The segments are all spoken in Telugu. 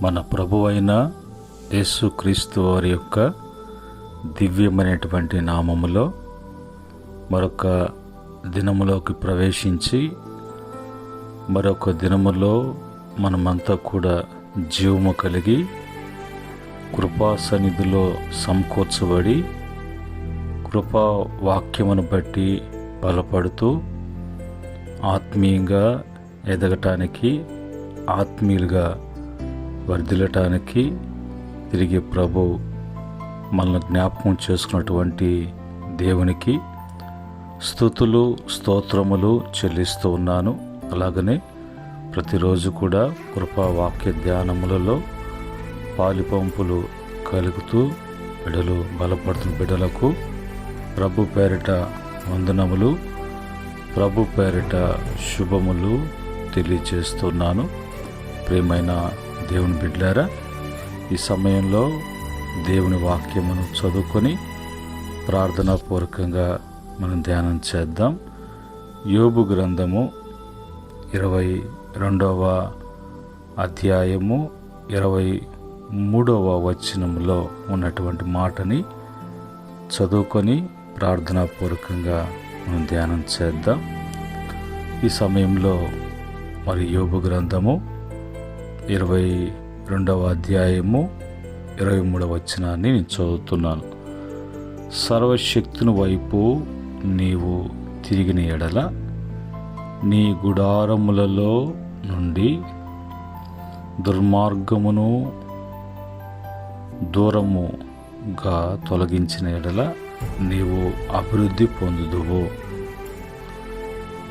మన ప్రభువైన యేసుక్రీస్తు వారి యొక్క దివ్యమైనటువంటి నామములో మరొక దినములోకి ప్రవేశించి మరొక దినములో మనమంతా కూడా జీవము కలిగి కృపా సన్నిధిలో సమకూర్చబడి కృపా వాక్యమును బట్టి బలపడుతూ ఆత్మీయంగా ఎదగటానికి ఆత్మీయులుగా వర్ధిల్లటానికి తిరిగి ప్రభు మనల్ని జ్ఞాపకం చేసుకున్నటువంటి దేవునికి స్తుతులు స్తోత్రములు చెల్లిస్తూ ఉన్నాను. అలాగనే ప్రతిరోజు కూడా కృపా వాక్య ధ్యానములలో పాలిపంపులు కలుగుతూ బిడ్డలు బలపడుతున్న బిడ్డలకు ప్రభు పేరిట వందనములు, ప్రభు పేరిట శుభములు తెలియజేస్తున్నాను. ప్రియమైన దేవుని బిడ్డలారా, ఈ సమయంలో దేవుని వాక్యమును చదువుకొని ప్రార్థనాపూర్వకంగా మనం ధ్యానం చేద్దాం. యోబు గ్రంథము 22వ అధ్యాయము 23వ వచనములో ఉన్నటువంటి మాటని చదువుకొని ప్రార్థనాపూర్వకంగా మనం ధ్యానం చేద్దాం. ఈ సమయంలో మరి యోబు గ్రంథము 22వ అధ్యాయము 23వ వచనాన్ని నేను చదువుతున్నాను. సర్వశక్తుని వైపు నీవు తిరిగిన ఎడల నీ గుడారములలో నుండి దుర్మార్గమును దూరముగా తొలగించిన ఎడల నీవు అభివృద్ధి పొందుదువు.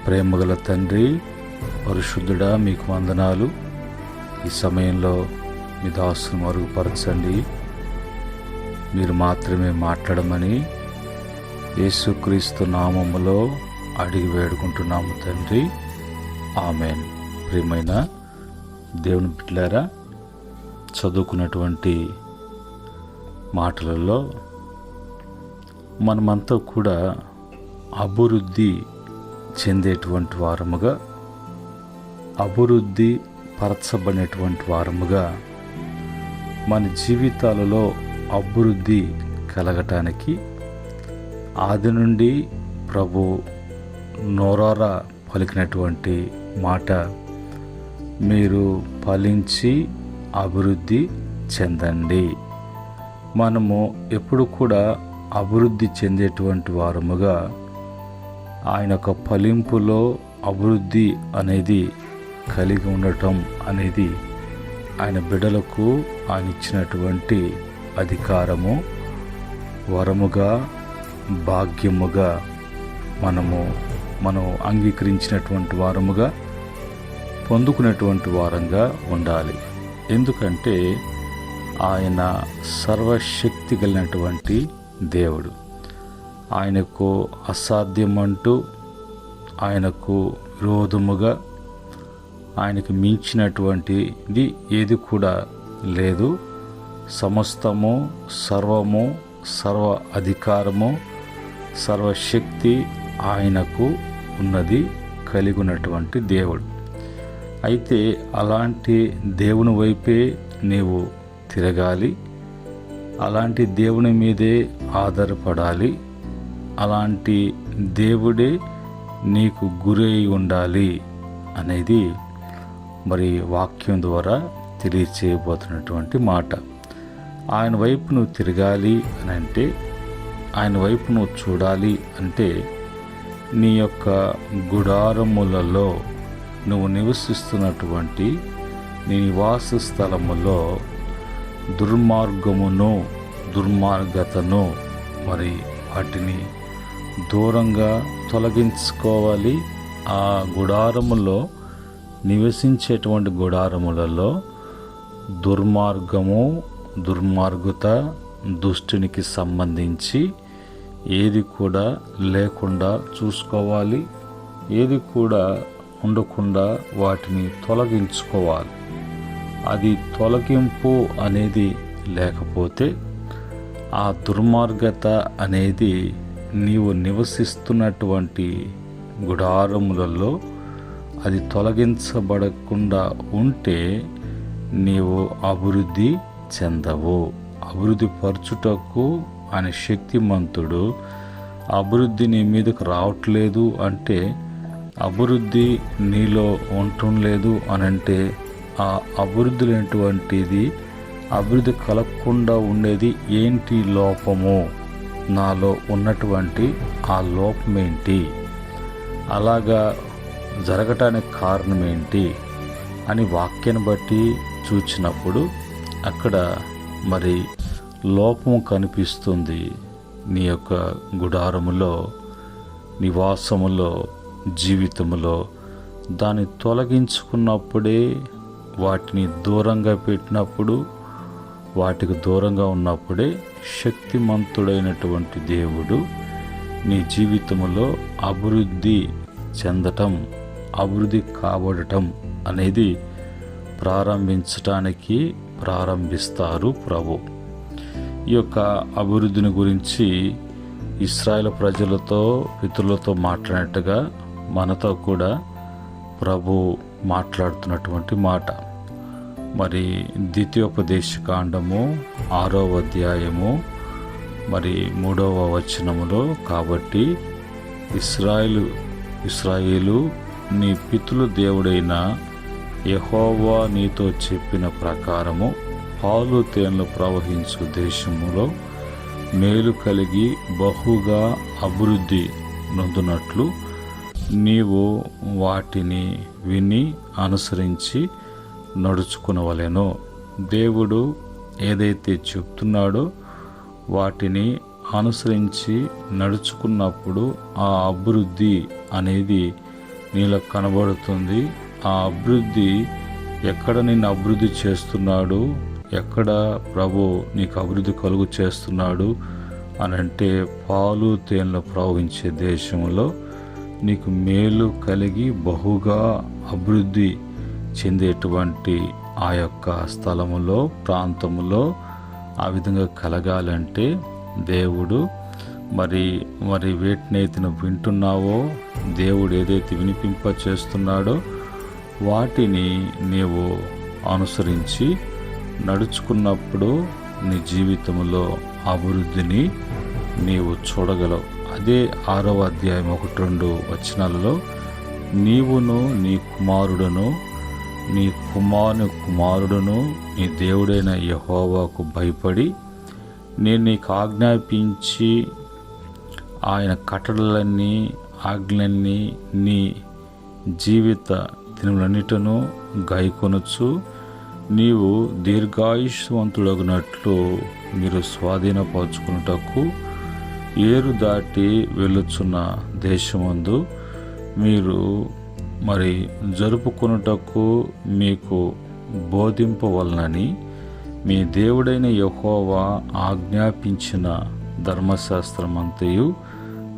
ప్రేమగల తండ్రి, పరిశుద్ధుడా, మీకు వందనాలు. ఈ సమయంలో మీ దాసును మరుగుపరచండి. మీరు మాత్రమే మాట్లాడమని యేసుక్రీస్తు నామములో అడిగి వేడుకుంటున్నాము తండ్రి, ఆమేన్. ప్రియమైన దేవుని బిడ్డలారా, చదువుకున్నటువంటి మాటలలో మనమంతా కూడా అభివృద్ధి చెందేటువంటి వారముగా, అభివృద్ధి పరచబడినటువంటి వారముగా, మన జీవితాలలో అభివృద్ధి కలగటానికి ఆది నుండి ప్రభు నోరారా పలికినటువంటి మాట, మీరు ఫలించి అభివృద్ధి చెందండి. మనము ఎప్పుడు కూడా అభివృద్ధి చెందేటువంటి వారముగా ఆయన యొక్క ఫలింపులో అభివృద్ధి అనేది కలిగి ఉండటం అనేది ఆయన బిడ్డలకు ఆయన ఇచ్చినటువంటి అధికారము, వరముగా, భాగ్యముగా మనం అంగీకరించినటువంటి వారముగా, పొందుకునేటువంటి వారంగా ఉండాలి. ఎందుకంటే ఆయన సర్వశక్తి కలిగినటువంటి దేవుడు. ఆయనకు అసాధ్యమంటూ, ఆయనకు విరోధముగా, ఆయనకు మించినటువంటిది ఏది కూడా లేదు. సమస్తము, సర్వము, సర్వ అధికారము, సర్వశక్తి ఆయనకు ఉన్నది, కలిగి ఉన్నటువంటి దేవుడు. అయితే అలాంటి దేవుని వైపే నీవు తిరగాలి, అలాంటి దేవుని మీదే ఆధారపడాలి, అలాంటి దేవుడే నీకు గురై ఉండాలి అనేది మరి వాక్యం ద్వారా తెలియచేయబోతున్నటువంటి మాట. ఆయన వైపు నువ్వు తిరగాలి అని అంటే, ఆయన వైపు నువ్వు చూడాలి అంటే, నీ యొక్క గుడారములలో నువ్వు నివసిస్తున్నటువంటి నీ నివాస స్థలములో దుర్మార్గమును, దుర్మార్గతను మరి వాటిని దూరంగా తొలగించుకోవాలి. ఆ గుడారములో నివసించేటువంటి గుడారములలో దుర్మార్గము, దుర్మార్గత, దుష్టునికి సంబంధించి ఏది కూడా లేకుండా చూసుకోవాలి. ఏది కూడా ఉండకుండా వాటిని తొలగించుకోవాలి. అది తొలగింపు అనేది లేకపోతే ఆ దుర్మార్గత అనేది నీవు నివసిస్తున్నటువంటి గుడారములలో అది తొలగించబడకుండా ఉంటే నీవు అభివృద్ధి చెందవు. అభివృద్ధి పరచుటకు అనే శక్తిమంతుడు అభివృద్ధి నీ మీదకు రావట్లేదు అంటే, అభివృద్ధి నీలో ఉండలేదు అనంటే, ఆ అభివృద్ధి లేనటువంటిది అభివృద్ధి కలగకుండా ఉండేది ఏంటి లోపము, నాలో ఉన్నటువంటి ఆ లోపం ఏంటి, అలాగా జరగటానికి కారణం ఏంటి అని వాక్యాన్ని బట్టి చూచినప్పుడు అక్కడ మరి లోపము కనిపిస్తుంది. నీ యొక్క గుడారములో, నివాసములో, జీవితములో దాన్ని తొలగించుకున్నప్పుడే, వాటిని దూరంగా పెట్టినప్పుడు, వాటికి దూరంగా ఉన్నప్పుడే శక్తిమంతుడైనటువంటి దేవుడు నీ జీవితంలో అభివృద్ధి చెందటం, అభివృద్ధి కాబడటం అనేది ప్రారంభిస్తారు ప్రభు. ఈ యొక్క అభివృద్ధిని గురించి ఇశ్రాయేలు ప్రజలతో, పితరులతో మాట్లాడినట్టుగా మనతో కూడా ప్రభు మాట్లాడుతున్నటువంటి మాట. మరి ద్వితీయోపదేశకాండము 6వ అధ్యాయము మరి 3వ వచనములో, కాబట్టి ఇశ్రాయేలు నీ పితరుల దేవుడైన యెహోవా నీతో చెప్పిన ప్రకారము పాలు తేనెలు ప్రవహించు దేశములో మేలు కలిగి బహుగా అభివృద్ధి నొందునట్లు నీవు వాటిని విని అనుసరించి నడుచుకునవలెను. దేవుడు ఏదైతే చెప్తున్నాడో వాటిని అనుసరించి నడుచుకున్నప్పుడు ఆ అభివృద్ధి అనేది నీలో కనబడుతుంది. ఆ అభివృద్ధి ఎక్కడ నిన్ను అభివృద్ధి చేస్తున్నాడు, ఎక్కడ ప్రభు నీకు అభివృద్ధి కలుగు చేస్తున్నాడు అని అంటే, పాలు తేనెలు ప్రవహించే దేశంలో నీకు మేలు కలిగి బహుగా అభివృద్ధి చెందేటువంటి ఆ యొక్క స్థలములో, ప్రాంతములో ఆ విధంగా కలగాలంటే దేవుడు మరి వేటినైతే నువ్వు వింటున్నావో, దేవుడు ఏదైతే వినిపింప చేస్తున్నాడో వాటిని నీవు అనుసరించి నడుచుకున్నప్పుడు నీ జీవితంలో అభివృద్ధిని నీవు చూడగలవు. అదే 6వ అధ్యాయం 1-2 వచనాలలో, నీవును నీ కుమారుడును నీ కుమారుడును నీ దేవుడైన యెహోవాకు భయపడి నేను నీకు ఆజ్ఞాపించి ఆయన కట్టడలన్నీ ఆజ్ఞలన్నీ నీ జీవిత దినములన్నిటను గైకొనొచ్చు నీవు దీర్ఘాయుష్వంతుడగినట్లు మీరు స్వాధీనపరచుకున్నటకు ఏరు దాటి వెళ్ళుచున్న దేశమందు మీరు మరి జరుపుకొనుటకు మీకు బోధింపవలనని మీ దేవుడైన యెహోవా ఆజ్ఞాపించిన ధర్మశాస్త్రమంతయు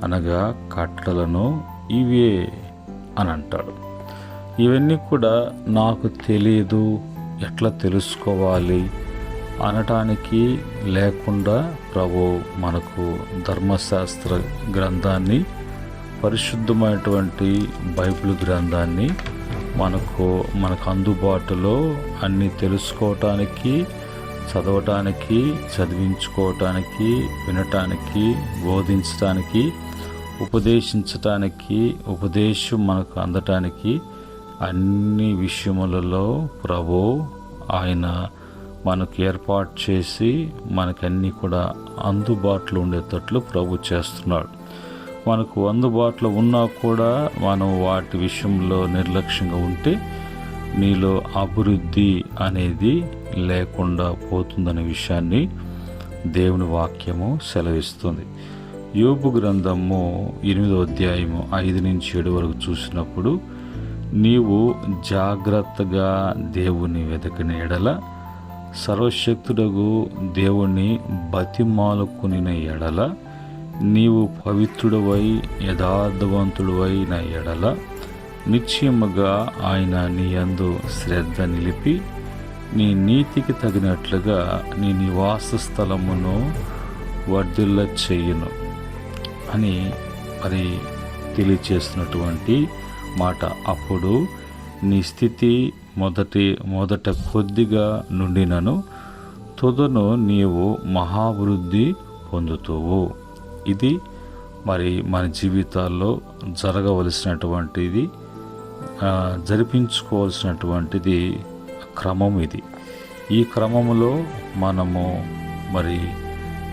అనగా కట్టడలను ఇవే అని అంటాడు. ఇవన్నీ కూడా నాకు తెలియదు, ఎట్లా తెలుసుకోవాలి అనటానికి లేకుండా ప్రభు మనకు ధర్మశాస్త్ర గ్రంథాన్ని, పరిశుద్ధమైనటువంటి బైబిల్ గ్రంథాన్ని మనకు అందుబాటులో అన్నీ తెలుసుకోవటానికి, చదవటానికి, చదివించుకోవటానికి, వినటానికి, బోధించటానికి, ఉపదేశించటానికి, ఉపదేశం మనకు అందటానికి అన్ని విషయములలో ప్రభు ఆయన మనకు ఏర్పాటు చేసి మనకన్నీ కూడా అందుబాటులో ఉండేటట్లు ప్రభు చేస్తున్నాడు. మనకు అందుబాటులో ఉన్నా కూడా మనం వాటి విషయంలో నిర్లక్ష్యంగా ఉంటే నీలో అభివృద్ధి అనేది లేకుండా పోతుందనే విషయాన్ని దేవుని వాక్యము సెలవిస్తుంది. యోబు గ్రంథము 8వ అధ్యాయము 5-7 వరకు చూసినప్పుడు, నీవు జాగ్రత్తగా దేవుని వెతకిన ఎడల, సర్వశక్తుడగు దేవుని బతిమాలుకునిన ఎడల, నీవు పవిత్రుడవై యథార్థవంతుడవైన ఎడల, నిశ్చయముగా ఆయన నీ యందు శ్రద్ధ నిలిపి నీ నీతికి తగినట్లుగా నీ నివాస స్థలమును వర్ధిల్ల చెయ్యును అని మరి తెలియచేస్తున్నటువంటి మాట. అప్పుడు నీ స్థితి మొదట కొద్దిగా నుండినను తుదను నీవు మహావృద్ధి పొందుతావు. ఇది మరి మన జీవితాల్లో జరగవలసినటువంటిది, జరిపించుకోవాల్సినటువంటిది క్రమం ఇది. ఈ క్రమములో మనము మరి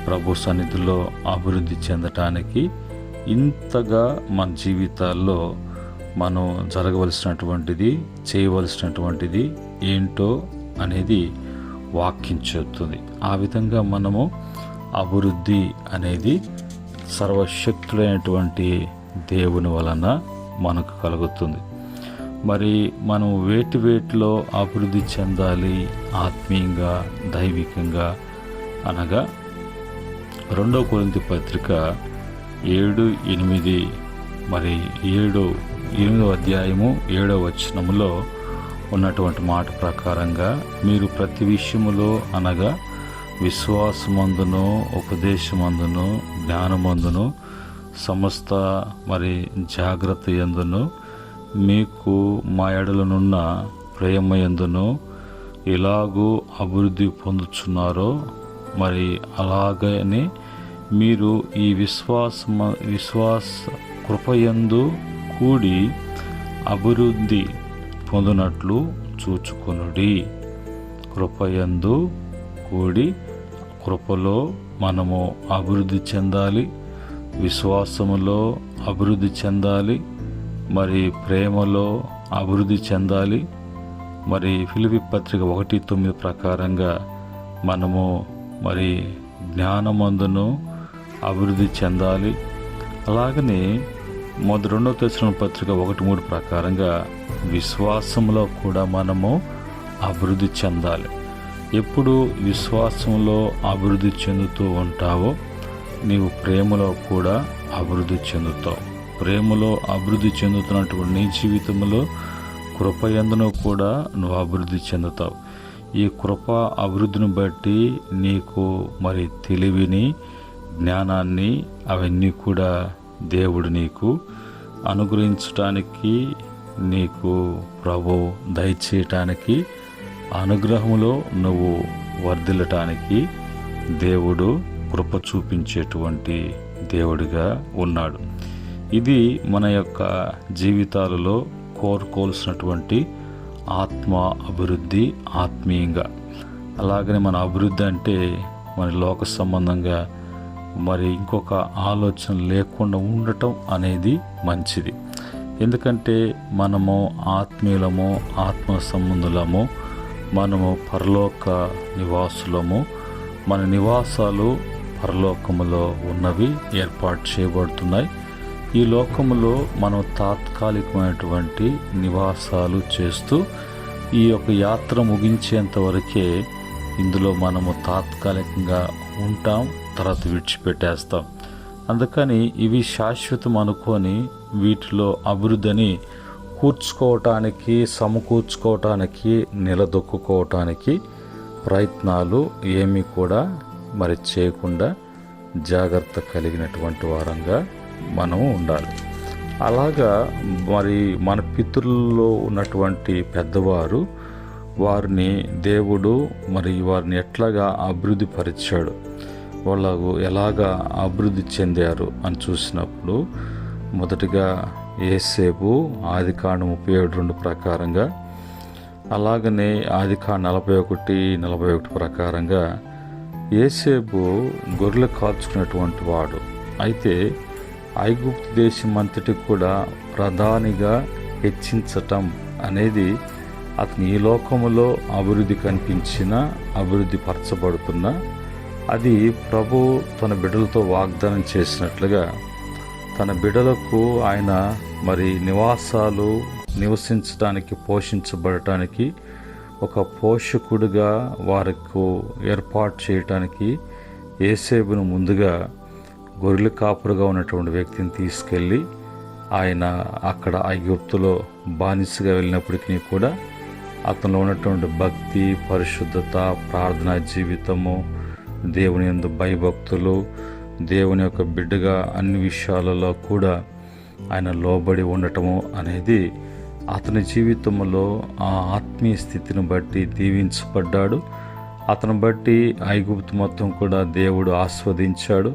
ప్రభు సన్నిధిలో అభివృద్ధి చెందటానికి ఇంతగా మన జీవితాల్లో మనం జరగవలసినటువంటిది, చేయవలసినటువంటిది ఏంటో అనేది వాక్యం చెబుతుంది. ఆ విధంగా మనము అభివృద్ధి అనేది సర్వశక్తుడైనటువంటి దేవుని వలన మనకు కలుగుతుంది. మరి మనం వేటిలో అభివృద్ధి చెందాలి ఆత్మీయంగా, దైవికంగా అనగా 2 కొరింథీ పత్రిక 7:8 మరి 8వ అధ్యాయము 7వ వచనములో ఉన్నటువంటి మాట ప్రకారంగా మీరు ప్రతి విషయములో అనగా విశ్వాసమందును, ఉపదేశమందును, జ్ఞానమందును, సమస్త మరి జాగ్రత్త యందును, మీకు మా ఎడలనున్న ప్రేమ యందును ఎలాగూ అభివృద్ధి పొందుచున్నారో మరి అలాగనే మీరు ఈ విశ్వాస కృపయందు కూడి అభివృద్ధి పొందునట్లు చూచుకొనుడి. కృపయందు కూడి, కృపలో మనము అభివృద్ధి చెందాలి, విశ్వాసములో అభివృద్ధి చెందాలి, మరి ప్రేమలో అభివృద్ధి చెందాలి. మరి ఫిలిప్పీ పత్రిక 1:9 ప్రకారంగా మనము మరి జ్ఞానమందును అభివృద్ధి చెందాలి. అలాగనే 2 తెస్సలోనికీయుల పత్రిక 1:3 ప్రకారంగా విశ్వాసంలో కూడా మనము అభివృద్ధి చెందాలి. ఎప్పుడు విశ్వాసంలో అభివృద్ధి చెందుతూ ఉంటావో నీవు ప్రేమలో కూడా అభివృద్ధి చెందుతావు. ప్రేమలో అభివృద్ధి చెందుతున్నటువంటి నీ జీవితంలో కృపయందును కూడా నువ్వు అభివృద్ధి చెందుతావు. ఈ కృప అభివృద్ధిని బట్టి నీకు మరి తెలివిని, జ్ఞానాన్ని అవన్నీ కూడా దేవుడు నీకు అనుగ్రహించటానికి, నీకు ప్రభు దయచేయటానికి, అనుగ్రహములో నువ్వు వర్ధిల్లటానికి దేవుడు కృప చూపించేటువంటి దేవుడిగా ఉన్నాడు. ఇది మన యొక్క జీవితాలలో కోరుకోవాల్సినటువంటి ఆత్మ అభివృద్ధి, ఆత్మీయంగా. అలాగనే మన అభివృద్ధి అంటే మన లోక సంబంధంగా మరి ఇంకొక ఆలోచన లేకుండా ఉండటం అనేది మంచిది. ఎందుకంటే మనము ఆత్మీయులము, ఆత్మ సంబంధులము, మనము పరలోక నివాసులము. మన నివాసాలు పరలోకములో ఉన్నవి, ఏర్పాటు చేయబడుతున్నాయి. ఈ లోకములో మనం తాత్కాలికమైనటువంటి నివాసాలు చేస్తూ ఈ యొక్క యాత్ర ముగించేంత వరకే ఇందులో మనము తాత్కాలికంగా ఉంటాం, తర్వాత విడిచిపెట్టేస్తాం. అందుకని ఇవి శాశ్వతం అనుకొని వీటిలో అభివృద్ధిని కూర్చుకోవటానికి, సమకూర్చుకోవటానికి, నిలదొక్కుకోవటానికి ప్రయత్నాలు ఏమీ కూడా మరి చేయకుండా జాగ్రత్త కలిగినటువంటి వారంగా మనము ఉండాలి. అలాగా మరి మన పితరుల్లో ఉన్నటువంటి పెద్దవారు, వారిని దేవుడు మరి వారిని ఎట్లాగా అభివృద్ధి పరిచాడు, వాళ్ళు ఎలాగా అభివృద్ధి చెందారు అని చూసినప్పుడు మొదటిగా యోసేపు ఆదికాండం 37:2 ప్రకారంగా, అలాగనే ఆదికాండం 41:41 ప్రకారంగా యోసేపు గొర్రెలు కాచుకునేటువంటి వాడు. అయితే ఐగుప్తు దేశం అంతటికి కూడా ప్రధానిగా హెచ్చించటం అనేది అతని ఈ లోకములో అభివృద్ధి కనిపించిన, అభివృద్ధి పరచబడుతున్న, అది ప్రభు తన బిడ్డలతో వాగ్దానం చేసినట్లుగా తన బిడ్డలకు ఆయన మరి నివాసాలు నివసించడానికి, పోషించబడటానికి ఒక పోషకుడిగా వారికి ఏర్పాటు చేయటానికి యోసేపును ముందుగా గొర్రెల కాపురుగా ఉన్నటువంటి వ్యక్తిని తీసుకెళ్ళి ఆయన అక్కడ ఐగుప్తులో బానిసగా వెళ్ళినప్పటికీ కూడా అతనిలో ఉన్నటువంటి భక్తి, పరిశుద్ధత, ప్రార్థనా జీవితము, దేవుని యందు భయభక్తులు, దేవుని యొక్క బిడ్డగా అన్ని విషయాలలో కూడా ఆయన లోబడి ఉండటము అనేది అతని జీవితంలో ఆ ఆత్మీయ స్థితిని బట్టి దీవించబడ్డాడు. అతను బట్టి ఐగుప్తు మొత్తం కూడా దేవుడు ఆస్వాదించాడు.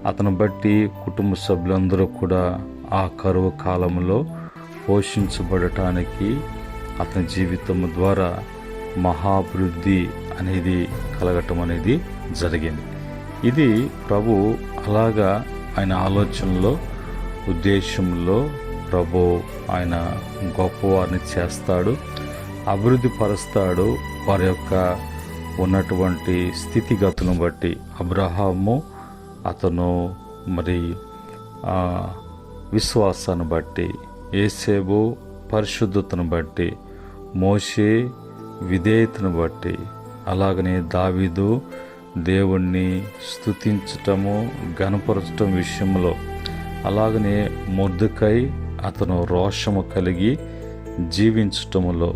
అతను బట్టి కుటుంబ సభ్యులందరూ కూడా ఆ కరువు కాలంలో పోషించబడటానికి అతని జీవితం ద్వారా మహాభివృద్ధి అనేది కలగటం అనేది జరిగింది. ఇది ప్రభు అలాగా ఆయన ఆలోచనలో, ఉద్దేశంలో ప్రభు ఆయన గొప్పవారిని చేస్తాడు, అభివృద్ధి పరుస్తాడు. వారి యొక్క ఉన్నటువంటి స్థితిగతులను బట్టి అబ్రహాము అతను మరి విశ్వాసాన్ని బట్టి, యేసేబు పరిశుద్ధతను బట్టి, మోషే విధేయతను బట్టి, అలాగనే దావీదు దేవుణ్ణి స్తుతించటము, గణపరచటం విషయంలో, అలాగనే మొర్దెకై అతను రోషము కలిగి జీవించటములో,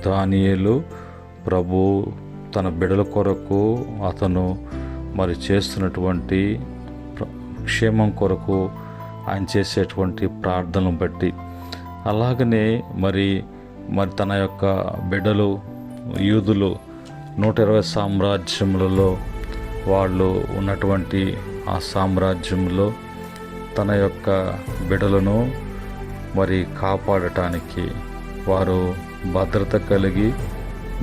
దానియేలు ప్రభు తన బిడల కొరకు అతను మరి చేస్తున్నటువంటి క్షేమం కొరకు ఆయన చేసేటువంటి ప్రార్థనను బట్టి, అలాగనే మరి తన యొక్క బిడ్డలు యూదులు 120 సామ్రాజ్యములలో వాళ్ళు ఉన్నటువంటి ఆ సామ్రాజ్యంలో తన యొక్క బిడ్డలను మరి కాపాడటానికి, వారు భద్రత కలిగి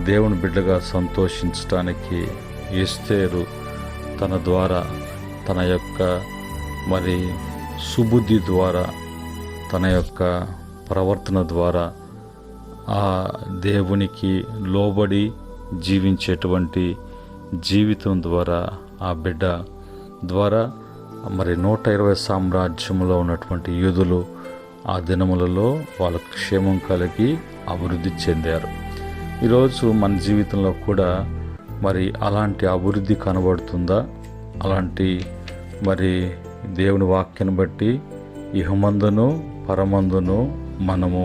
దేవుని బిడ్డగా సంతోషించటానికి ఎస్తేరు తన ద్వారా, తన యొక్క మరి సుబుద్ధి ద్వారా, తన యొక్క ప్రవర్తన ద్వారా ఆ దేవునికి లోబడి జీవించేటువంటి జీవితం ద్వారా ఆ బిడ్డ ద్వారా మరి 120 సామ్రాజ్యంలో ఉన్నటువంటి యూదులు ఆ దినములలో వాళ్ళ క్షేమం కలిగి అభివృద్ధి చెందారు. ఈరోజు మన జీవితంలో కూడా మరి అలాంటి అభివృద్ధి కనబడుతుందా? అలాంటి మరి దేవుని వాక్యాన్ని బట్టి ఇహమందును పరమందును మనము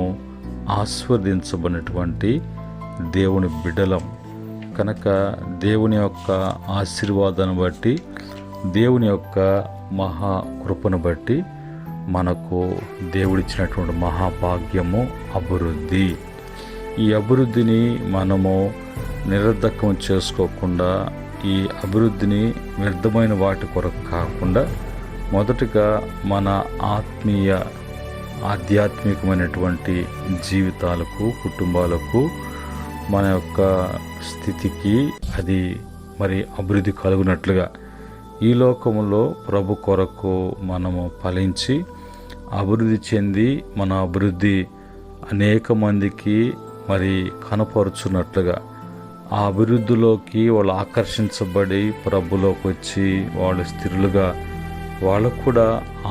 ఆస్వాదించబడినటువంటి దేవుని బిడ్డలం కనుక దేవుని యొక్క ఆశీర్వాదాన్ని బట్టి, దేవుని యొక్క మహాకృపను బట్టి మనకు దేవుడిచ్చినటువంటి మహాభాగ్యము అభివృద్ధి. ఈ అభివృద్ధిని మనము నిరర్ధకం చేసుకోకుండా, ఈ అభివృద్ధిని వ్యర్థమైన వాటి కొరకు కాకుండా, మొదటగా మన ఆధ్యాత్మికమైనటువంటి జీవితాలకు, కుటుంబాలకు, మన యొక్క స్థితికి అది మరి అభివృద్ధి కలుగునట్లుగా ఈ లోకములో ప్రభు కొరకు మనము ఫలించి అభివృద్ధి చెంది, మన అభివృద్ధి అనేక మందికి మరి కనపరుచున్నట్లుగా, ఆ అభివృద్ధిలోకి వాళ్ళు ఆకర్షించబడి ప్రభులోకి వచ్చి వాళ్ళు స్థిరులుగా, వాళ్ళకు కూడా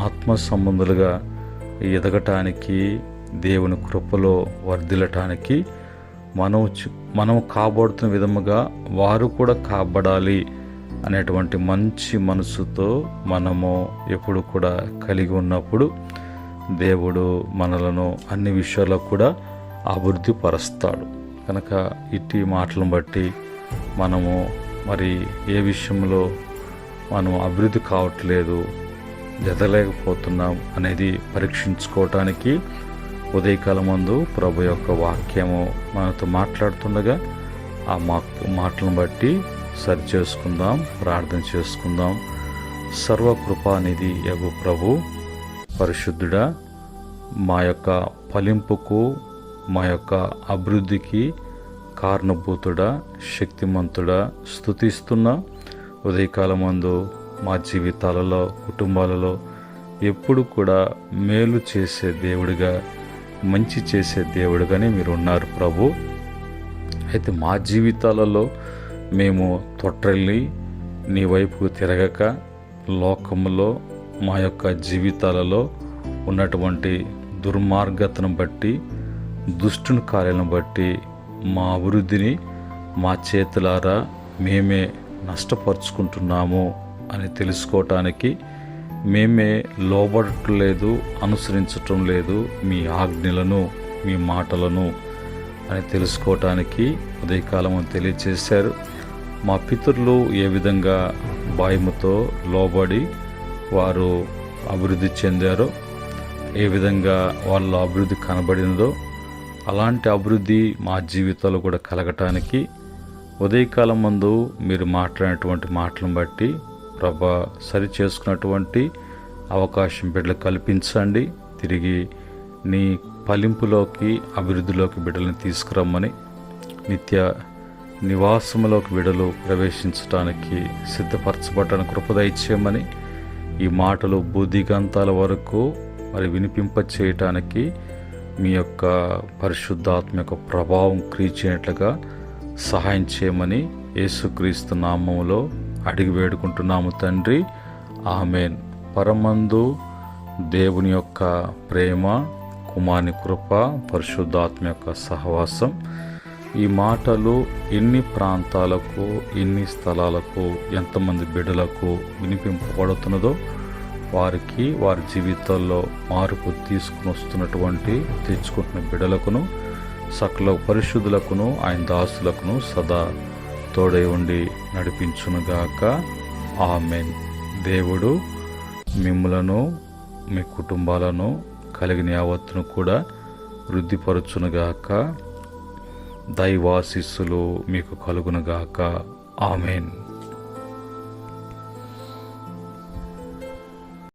ఆత్మ సంబంధులుగా ఎదగటానికి, దేవుని కృపలో వర్ధిల్లటానికి మనం కాబడుతున్న విధముగా వారు కూడా కాబడాలి అనేటువంటి మంచి మనసుతో మనము ఎప్పుడు కూడా కలిగి ఉన్నప్పుడు దేవుడు మనలను అన్ని విషయాల్లో కూడా అభివృద్ధి పరుస్తాడు. కనుక ఇట్టి మాటలను బట్టి మనము మరి ఏ విషయంలో మనం అభివృద్ధి కావట్లేదు, ఎదలేకపోతున్నాం అనేది పరీక్షించుకోవటానికి ఉదయకాలం ముందు ప్రభు యొక్క వాక్యము మనతో మాట్లాడుతుండగా ఆ మాటలను బట్టి సరి చేసుకుందాం, ప్రార్థన చేసుకుందాం. సర్వకృపానిధి యగు ప్రభు, పరిశుద్ధుడా, మా యొక్క ఫలింపుకు, మా యొక్క అభివృద్ధికి కారణభూతుడా, శక్తిమంతుడా, స్తుతిస్తున్నా. ఉదయకాలం ముందు మా జీవితాలలో, కుటుంబాలలో ఎప్పుడు కూడా మేలు చేసే దేవుడిగా, మంచి చేసే దేవుడిగానే మీరు ఉన్నారు ప్రభు. అయితే మా జీవితాలలో మేము తొట్రెళ్ళి నీ వైపుకు తిరగక, లోకములో మా యొక్క జీవితాలలో ఉన్నటువంటి దుర్మార్గతను బట్టి, దుష్టుని కార్యాలను బట్టి మా అభివృద్ధిని మా చేతులారా మేమే నష్టపరుచుకుంటున్నాము అని తెలుసుకోవటానికి, మేమే లోబడటం లేదు, అనుసరించటం లేదు మీ ఆజ్ఞలను, మీ మాటలను అని తెలుసుకోవటానికి ఉదయకాలం తెలియచేశారు. మా పితరులు ఏ విధంగా భయముతో లోబడి వారు అభివృద్ధి చెందారో, ఏ విధంగా వాళ్ళ అభివృద్ధి కనబడిందో అలాంటి అభివృద్ధి మా జీవితాల్లో కూడా కలగటానికి ఉదయకాలం ముందు మీరు మాట్లాడినటువంటి మాటలను బట్టి ప్రభా సరి చేసుకున్నటువంటి అవకాశం బిడ్డలు కల్పించండి. తిరిగి నీ ఫలింపులోకి అభివృద్ధిలోకి బిడ్డలను తీసుకురమ్మని, నిత్య నివాసములోకి బిడ్డలు ప్రవేశించడానికి సిద్ధపరచబడటానికి కృప దయచేయమని, ఈ మాటలు బుద్ధిగంతాల వరకు మరి వినిపింప చేయటానికి మీ యొక్క పరిశుద్ధాత్మ యొక్క ప్రభావం క్రీచేయట్లుగా సహాయం చేయమని యేసుక్రీస్తు నామములో అడిగి వేడుకుంటున్నాము తండ్రి, ఆమెన్. పరమందు దేవుని యొక్క ప్రేమ, కుమారుని కృప, పరిశుద్ధాత్మ యొక్క సహవాసం ఈ మాటలు ఎన్ని ప్రాంతాలకు, ఎన్ని స్థలాలకు, ఎంతమంది బిడ్డలకు వినిపింపబడుతున్నదో వారికి వారి జీవితాల్లో మార్పు తీసుకుని వస్తున్నటువంటి తెచ్చుకుంటున్న బిడ్డలకును, సకల పరిశుద్ధులకును, ఆయన దాసులకును సదా తోడై ఉండి నడిపించునుగాక. ఆమెన్. దేవుడు మిమ్ములను, మీ కుటుంబాలను, కలిగిన యావత్తును కూడా వృద్ధిపరచునుగాక. దైవాశీస్సులు మీకు కలుగునుగాక. ఆమెన్.